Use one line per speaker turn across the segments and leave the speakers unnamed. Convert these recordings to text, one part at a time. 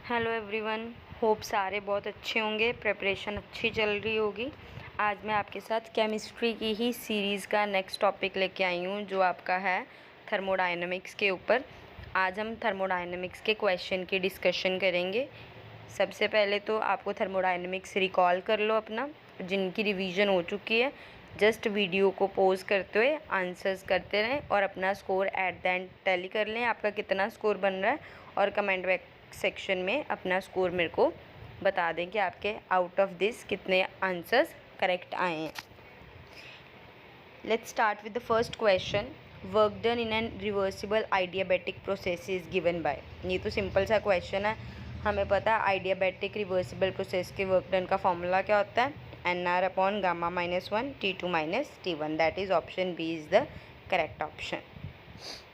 Hello everyone, hope सारे बहुत अच्छे होंगे। प्रिपरेशन अच्छी चल रही होगी। आज मैं आपके साथ केमिस्ट्री की ही सीरीज़ का नेक्स्ट टॉपिक लेके आई हूँ, जो आपका है थर्मोडायनेमिक्स के ऊपर। आज हम थर्मोडायनेमिक्स के क्वेश्चन की डिस्कशन करेंगे। सबसे पहले तो आपको थर्मोडायनेमिक्स रिकॉल कर लो अपना, जिनकी रिवीजन हो चुकी है। जस्ट वीडियो को पॉज करते हुए आंसर्स करते रहें और अपना score at the end tally कर लें, आपका कितना स्कोर बन रहा है, और कमेंट सेक्शन में अपना स्कोर मेरे को बता दें कि आपके आउट ऑफ दिस कितने आंसर्स करेक्ट आए हैं। Let's start with the first question. Work done in an reversible adiabatic process is given by. ये तो सिंपल सा क्वेश्चन है, हमें पता है आइडियाबैटिक रिवर्सिबल प्रोसेस के वर्क डन का फॉर्मूला क्या होता है, NR upon gamma -1 T2 - T1। That is option B is the correct option.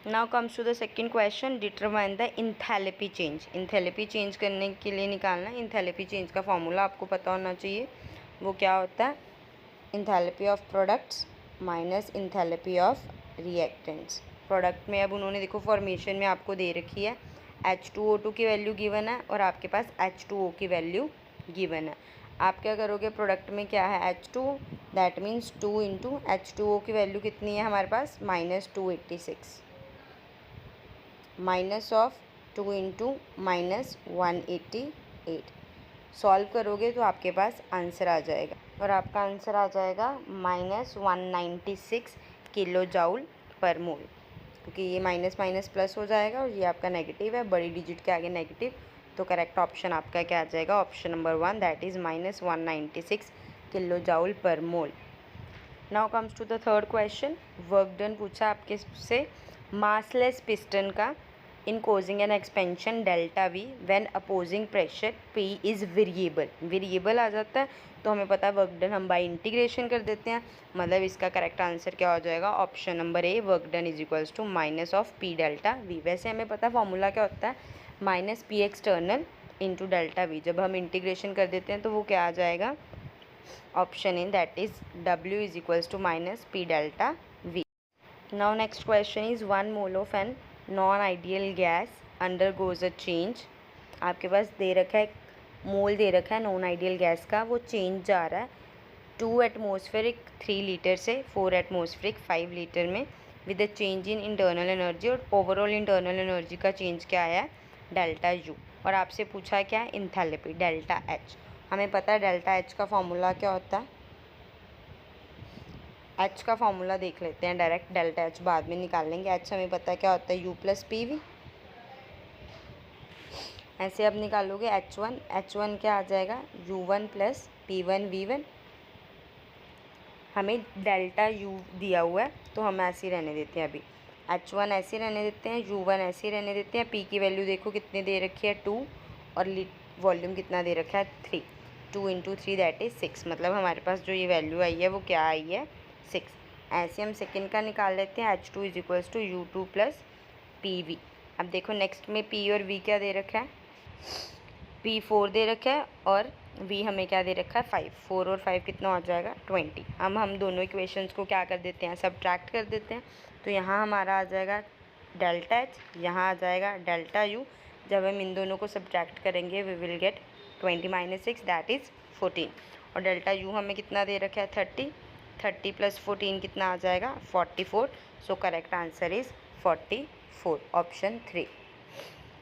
Now comes to the second question. Determine the enthalpy change. Enthalpy change करने के लिए निकालना, enthalpy change का फॉर्मूला आपको पता होना चाहिए। वो क्या होता है, enthalpy of products minus enthalpy of reactants. Product में अब उन्होंने देखो फॉर्मेशन में आपको दे रखी है H2O2 की वैल्यू गिवन है और आपके पास H2O की वैल्यू गिवन है। आप क्या करोगे, प्रोडक्ट में क्या है H2, that means 2 into H2O की वैल्यू कितनी है हमारे पास -286, माइनस ऑफ 2 इंटू -188। सॉल्व करोगे तो आपके पास आंसर आ जाएगा, और आपका आंसर आ जाएगा -196 किलो जूल पर मोल, क्योंकि ये माइनस माइनस प्लस हो जाएगा और ये आपका नेगेटिव है, बड़ी डिजिट के आगे नेगेटिव। तो करेक्ट ऑप्शन आपका क्या आ जाएगा, option number 1, that is -196 kilo joule per mole. Now comes to the third question. Work done पूछा आपके से मासलेस पिस्टन का in causing an expansion delta V when opposing pressure P is variable. Variable आ जाता है तो हमें पता है वर्क डन हम बाय इंटीग्रेशन कर देते हैं, मतलब इसका करेक्ट आंसर क्या हो जाएगा, option number A, work done is equals to minus of P delta V. वैसे हमें पता है फॉर्मूला क्या होता है, minus P external into delta V. जब हम इंटीग्रेशन कर देते हैं तो वो क्या आ जाएगा, ऑप्शन इन, that is W is equals to minus P delta V. Now next question is 1 mole of an non ideal gas undergoes a change. आपके पास दे रखा है, मोल दे रखा है नॉन आइडियल गैस का, वो चेंज जा रहा है 2 एटमॉस्फेरिक 3 लीटर से 4 एटमॉस्फेरिक 5 लीटर में, with the change in internal energy. और ओवरऑल इंटरनल एनर्जी का चेंज क्या आया है, डेल्टा यू। और आपसे पूछा क्या है, इंथैलेपी डेल्टा एच। हमें पता है डेल्टा एच का फॉर्मूला क्या होता है, एच का फॉर्मूला देख लेते हैं डायरेक्ट, डेल्टा एच बाद में निकाल लेंगे। एच हमें पता है क्या होता है, U + PV। ऐसे अब निकालोगे H1, H1 क्या आ जाएगा, U1 + P1 V1। हमें डेल्टा U दिया हुआ है तो हम ऐसे ही रहने देते हैं, अभी H1 ऐसे रहने देते हैं, U1 ऐसे रहने देते हैं। P की वैल्यू देखो कितनी दे रखी है 2, और वॉल्यूम कितना दे रखा है 3, 2 इंटू 3 दैट इज़ 6। मतलब हमारे पास जो ये वैल्यू आई है वो क्या आई है, 6। ऐसे हम सेकेंड का निकाल लेते हैं, H2 is equals to U2 + PV। अब देखो नेक्स्ट में P और V क्या दे रखा है, P 4 दे रखा है और V हमें क्या दे रखा है 5। 4 और 5 कितना हो जाएगा 20। हम दोनों इक्वेशंस को क्या कर देते हैं, सब्ट्रैक्ट कर देते हैं। तो यहाँ हमारा आ जाएगा डेल्टा एच, यहाँ आ जाएगा डेल्टा यू। जब हम इन दोनों को सब्ट्रैक्ट करेंगे we will get 20 - 6 that is 14। और डेल्टा यू हमें कितना दे रखा है 30, 30 + 14 कितना आ जाएगा 44। So correct answer is 44, option 3।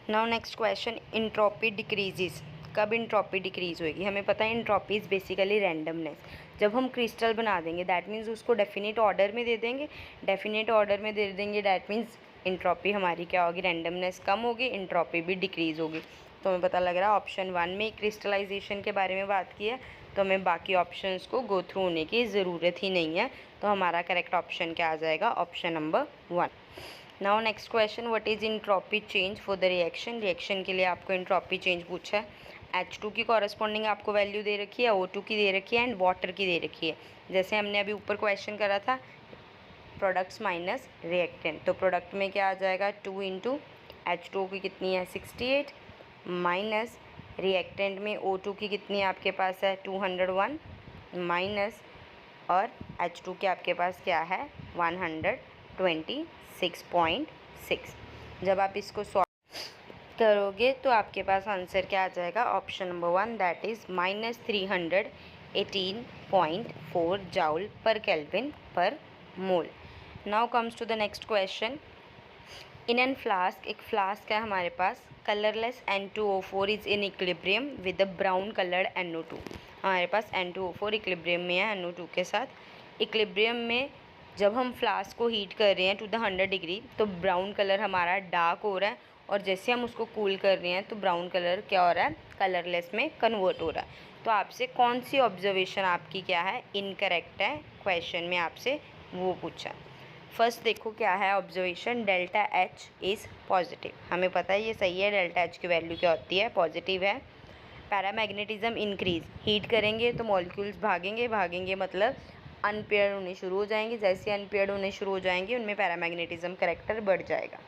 Now next question, entropy decreases. कब इंट्रॉपी डिक्रीज होएगी, हमें पता है इंट्रॉपी इज़ बेसिकली रैंडमनेस। जब हम क्रिस्टल बना देंगे दैट मीन्स उसको डेफिनेट ऑर्डर में दे देंगे, डेफिनेट ऑर्डर में दे देंगे दैट मीन्स इंट्रॉपी हमारी क्या होगी, रैंडमनेस कम होगी, इंट्रॉपी भी डिक्रीज होगी। तो हमें पता लग रहा है ऑप्शन 1 में क्रिस्टलाइजेशन के बारे में बात की है, तो हमें बाकी ऑप्शंस को गो थ्रू होने की ज़रूरत ही नहीं है। तो हमारा करेक्ट ऑप्शन क्या आ जाएगा, option number 1। Now next question, what is entropy change for the reaction. Reaction के लिए आपको इंट्रॉपी चेंज पूछा है। H2 की कॉरस्पॉन्डिंग आपको वैल्यू दे रखी है, O2 की दे रखी है एंड वाटर की दे रखी है। जैसे हमने अभी ऊपर क्वेश्चन करा था प्रोडक्ट्स माइनस रिएक्टेंट, तो प्रोडक्ट में क्या आ जाएगा 2 इंटू H2O की कितनी है 68, माइनस रिएक्टेंट में O2 की कितनी आपके पास है 201, माइनस और H2 के आपके पास क्या है 126.6। जब आप इसको करोगे तो आपके पास आंसर क्या आ जाएगा, option number 1 that is -318.4 joule per kelvin per mole. Now comes to the next question. In an flask, एक फ्लास्क है हमारे पास, colourless N2O4 is in equilibrium with the brown coloured NO2। हमारे पास N2O4 इक्विलिब्रियम में है NO2 के साथ। Equilibrium में जब हम फ्लास्क को हीट कर रहे हैं टू द 100 डिग्री तो ब्राउन कलर हमारा डार्क हो रहा है, और जैसे हम उसको कूल कर रहे हैं तो ब्राउन कलर क्या हो रहा है, कलरलेस में कन्वर्ट हो रहा है। तो आपसे कौन सी ऑब्जर्वेशन आपकी क्या है, इनकरेक्ट है, क्वेश्चन में आपसे वो पूछा। फर्स्ट देखो क्या है observation, delta H is positive. हमें पता है ये सही है, डेल्टा एच की वैल्यू क्या होती है, पॉजिटिव है। पैरामैग्नेटिज्म इंक्रीज, हीट करेंगे तो मॉलिक्यूल्स भागेंगे मतलब अनपेयर्ड होने शुरू हो जाएंगे। जैसे अनपेयर्ड होने शुरू हो जाएंगे उनमें पैरामैग्नेटिज्म करेक्टर बढ़ जाएगा।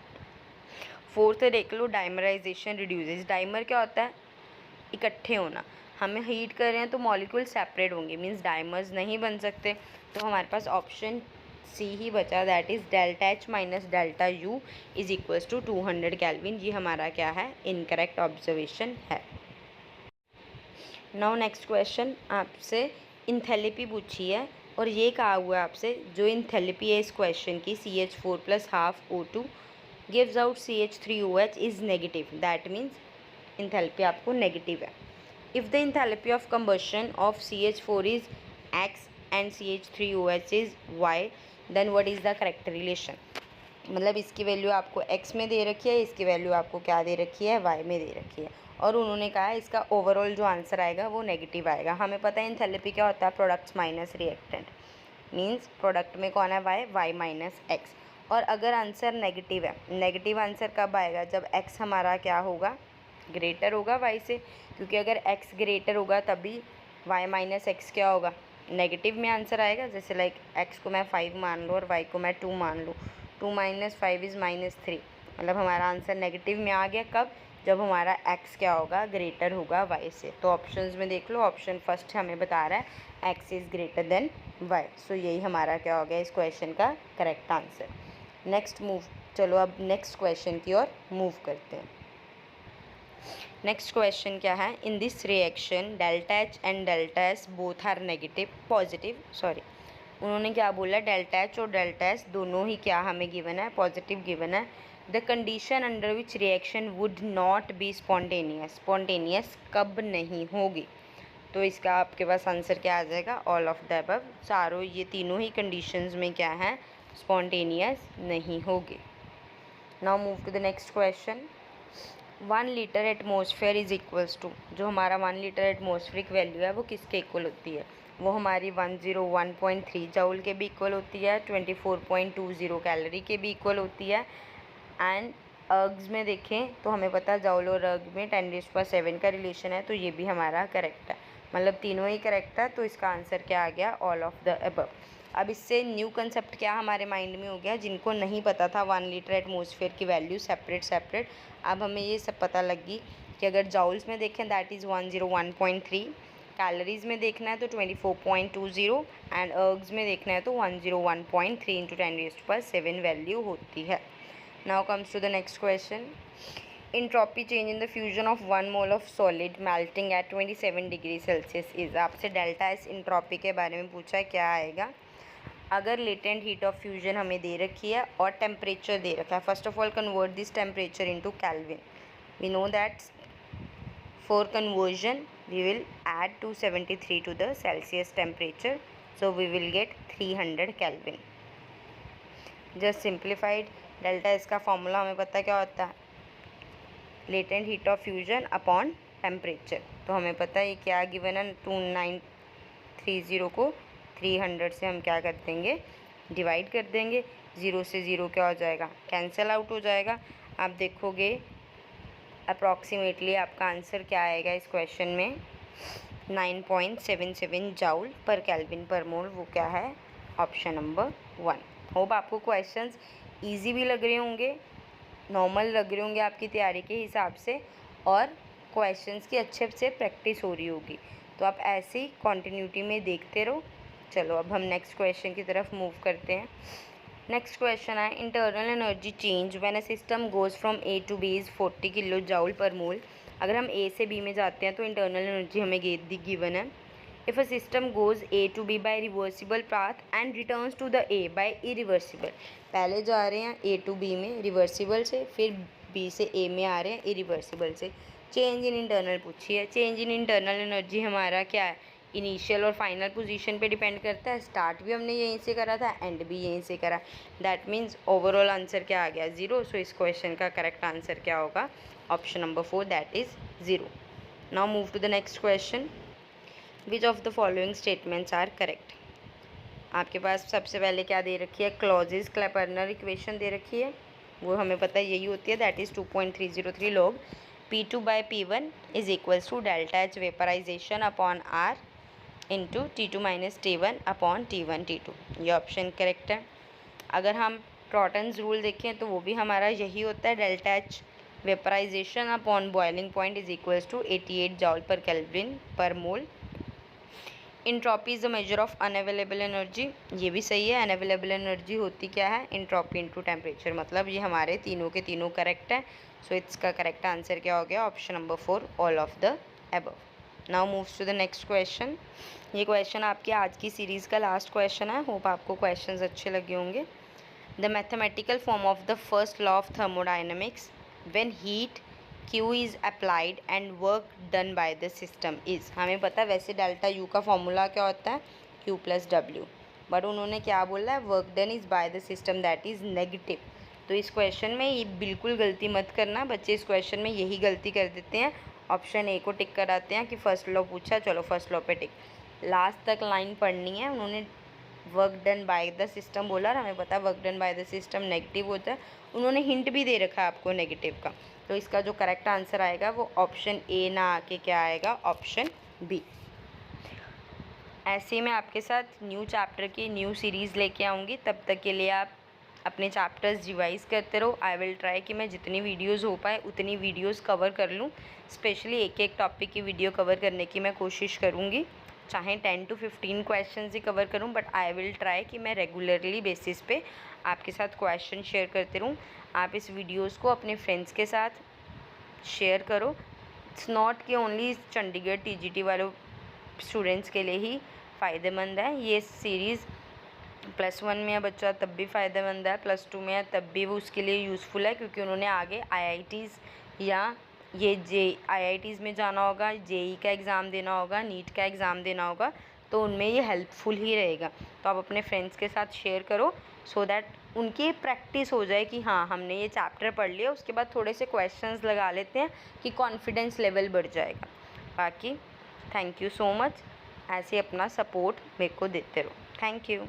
फोर्थ देख लो, डाइमराइजेशन रिड्यूसेस। डाइमर क्या होता है, इकट्ठे होना। हमें हीट कर रहे हैं तो मॉलिक्यूल सेपरेट होंगे, मीन्स डाइमर्स नहीं बन सकते। तो हमारे पास ऑप्शन सी ही बचा, that is delta H minus delta U is equals to 200 kelvin. ये हमारा क्या है, इनकरेक्ट ऑब्जर्वेशन है। नाउ नेक्स्ट क्वेश्चन, आपसे इंथैल्पी पूछी है और ये कहा हुआ है आपसे जो इंथैल्पी है इस क्वेश्चन की, CH4 + ½ O2 gives out CH3OH is negative. That means enthalpy आपको नेगेटिव है। If the enthalpy of combustion of CH4 is X and CH3OH is Y, then what is the correct relation. मतलब इसकी value आपको x में दे रखी है, इसकी value आपको क्या दे रखी है, y में दे रखी है, और उन्होंने कहा है इसका ओवरऑल जो आंसर आएगा वो नेगेटिव आएगा। हमें पता है इंथैल्पी क्या होता है, products minus reactant, means product में कौन है, y माइनस x। और अगर आंसर नेगेटिव है, नेगेटिव आंसर कब आएगा, जब x हमारा क्या होगा, ग्रेटर होगा y से, क्योंकि अगर x ग्रेटर होगा तभी y माइनस x क्या होगा, नेगेटिव में आंसर आएगा। जैसे लाइक x को मैं 5 मान लूँ और y को मैं 2 मान लूँ, 2 - 5 इज़ -3, मतलब हमारा आंसर नेगेटिव में आ गया। कब, जब हमारा x क्या होगा, ग्रेटर होगा y से। तो ऑप्शंस में देख लो, ऑप्शन फर्स्ट हमें बता रहा है x is greater than y। सो यही हमारा क्या हो गया इस क्वेश्चन का करेक्ट आंसर। नेक्स्ट मूव, चलो अब नेक्स्ट क्वेश्चन की ओर मूव करते हैं। नेक्स्ट क्वेश्चन क्या है, in this reaction delta H and delta S both are negative positive, sorry उन्होंने क्या बोला, डेल्टा एच और डेल्टा एस दोनों ही क्या हमें गिवन है, पॉजिटिव गिवन है। The condition under which reaction would not be spontaneous, spontaneous कब नहीं होगी। तो इसका आपके पास आंसर क्या आ जाएगा, ऑल ऑफ द अबव, चारों ये तीनों ही कंडीशंस में क्या है, स्पॉन्टेनियस नहीं होगी। Now move to the next question. 1 litre atmosphere is equals to, जो हमारा 1 लीटर एटमॉस्फेरिक वैल्यू है वो किसके इक्वल होती है, वो हमारी 101.3 जूल के भी इक्वल होती है, 24.20 कैलोरी के भी इक्वल होती है। एंड अर्ग्स में देखें तो हमें पता है जूल और अर्ग में 10⁻⁷ का रिलेशन है, तो ये भी हमारा करेक्ट है, मतलब तीनों ही करेक्ट है। तो इसका आंसर क्या आ गया, ऑल ऑफ द अबव। अब इससे न्यू कंसेप्ट क्या हमारे माइंड में हो गया, जिनको नहीं पता था 1 लीटर एटमॉस्फेयर की वैल्यू सेपरेट, अब हमें ये सब पता लगी कि अगर जूल्स में देखें दैट इज़ 101.3, कैलोरीज़ में देखना है तो 24.20, एंड अर्ग्स में देखना है तो 101.3 × 10⁻⁷ वैल्यू होती है। Now comes to the next question. Entropy change in the fusion of 1 mole of solid melting at 27 degree Celsius is, आपसे डेल्टा एस इंट्रॉपी के बारे में पूछा है, क्या आएगा। अगर लेटेंट हीट ऑफ फ्यूजन हमें दे रखी है और टेम्परेचर दे रखा है, first of all convert this temperature into kelvin. We know that for conversion we will add 273 to the Celsius temperature, so we will get 300 Kelvin. Just simplified, delta इसका formula हमें पता क्या होता है, latent heat of fusion upon temperature. तो हमें पता है ये क्या गिवन है, 2930 को 300 से हम क्या कर देंगे, डिवाइड कर देंगे। 0 से 0 क्या हो जाएगा, कैंसिल आउट हो जाएगा। आप देखोगे अप्रॉक्सीमेटली आपका आंसर क्या आएगा इस क्वेश्चन में, 9.77 जूल पर केल्विन पर मोल, वो क्या है, ऑप्शन नंबर 1। होप आपको क्वेश्चंस इजी भी लग रहे होंगे, नॉर्मल लग रहे होंगे आपकी तैयारी के हिसाब से, और क्वेश्चंस की अच्छे से प्रैक्टिस हो रही होगी। तो आप ऐसे ही कॉन्टिन्यूटी में देखते रहो। चलो अब हम नेक्स्ट क्वेश्चन की तरफ मूव करते हैं। नेक्स्ट क्वेश्चन है internal energy change when a system goes from A to B is 40 kilo joule per mole. अगर हम ए से बी में जाते हैं तो इंटरनल एनर्जी हमें गिवन है। If a system goes A to B by reversible path and returns to the A by irreversible. पहले जा रहे हैं ए टू बी में रिवर्सिबल से, फिर बी से ए में आ रहे हैं इरिवर्सिबल से। चेंज इन इंटरनल पूछी है। चेंज इन इंटरनल एनर्जी हमारा क्या है, इनिशियल और फाइनल पोजीशन पे डिपेंड करता है। स्टार्ट भी हमने यहीं से करा था, एंड भी यहीं से करा। दैट मीन्स ओवरऑल आंसर क्या आ गया, 0। सो इस क्वेश्चन का करेक्ट आंसर क्या होगा, option number 4 that is 0। Now move to the next question. Which of the following statements are correct. आपके पास सबसे पहले क्या दे रखी है, क्लॉजेज क्लैपर्नर इक्वेशन दे रखी है, वो हमें पता है यही होती है, that is 2.303 log P2 by P1 is equals to delta H vaporisation upon R into T2 minus T1 upon T1 T2। ये ऑप्शन करेक्ट है। अगर हम टॉटन्स रूल देखें तो वो भी हमारा यही होता है, delta H vaporisation upon boiling point is equals to 88 joule per kelvin per mole. Entropy is the measure of unavailable energy, ये भी सही है। अनअवेलेबल एनर्जी होती क्या है, इंट्रॉपी इनटू टेम्परेचर, मतलब ये हमारे तीनों के तीनों करेक्ट है। सो इसका करेक्ट आंसर क्या हो गया, option number 4 all of the above. Now moves to the next question. ये क्वेश्चन आपकी आज की सीरीज़ का लास्ट क्वेश्चन है। होप आपको क्वेश्चंस अच्छे लगे होंगे। The mathematical form of the first law of thermodynamics when heat Q is applied and work done by the system is. हमें पता है वैसे डेल्टा U का फॉर्मूला क्या होता है, Q प्लस W, बट उन्होंने क्या बोला है, work done is by the system that is negative. तो इस क्वेश्चन में ये बिल्कुल गलती मत करना बच्चे, इस क्वेश्चन में यही गलती कर देते हैं, ऑप्शन ए को टिक कराते हैं कि फर्स्ट लॉ पूछा, चलो फर्स्ट लॉ पे टिक। लास्ट तक लाइन पढ़नी है। उन्होंने work done by the system बोला और हमें पता है work done by the system negative होता है। उन्होंने हिंट भी दे रखा है आपको नेगेटिव का, तो इसका जो करेक्ट आंसर आएगा वो ऑप्शन ए ना आके क्या आएगा, ऑप्शन बी। ऐसे मैं आपके साथ न्यू चैप्टर की न्यू सीरीज़ लेके आऊँगी। तब तक के लिए आप अपने चैप्टर्स रिवाइज़ करते रहो। आई विल ट्राई कि मैं जितनी वीडियोज़ हो पाए उतनी वीडियोज़ कवर कर लूँ। स्पेशली एक एक टॉपिक की वीडियो कवर करने की मैं कोशिश करूँगी, चाहे 10 to 15 क्वेश्चन ही कवर करूं, बट आई विल ट्राई कि मैं रेगुलरली बेसिस पे आपके साथ क्वेश्चन शेयर करते रहूं। आप इस वीडियोस को अपने फ्रेंड्स के साथ शेयर करो। इट्स नॉट कि ओनली चंडीगढ़ TGT वालों स्टूडेंट्स के लिए ही फ़ायदेमंद है। ये सीरीज़ +1 में है बच्चा तब भी फ़ायदेमंद है, +2 में है तब भी वो उसके लिए यूज़फुल है, क्योंकि उन्होंने आगे IITs या ये IITs में जाना होगा, JEE का एग्ज़ाम देना होगा, नीट का एग्ज़ाम देना होगा, तो उनमें ये हेल्पफुल ही रहेगा। तो आप अपने फ्रेंड्स के साथ शेयर करो सो दैट उनकी प्रैक्टिस हो जाए कि हाँ हमने ये चैप्टर पढ़ लिया, उसके बाद थोड़े से क्वेश्चंस लगा लेते हैं कि कॉन्फिडेंस लेवल बढ़ जाएगा। बाकी थैंक यू सो मच, ऐसे अपना सपोर्ट मेरे को देते रहो। Thank you.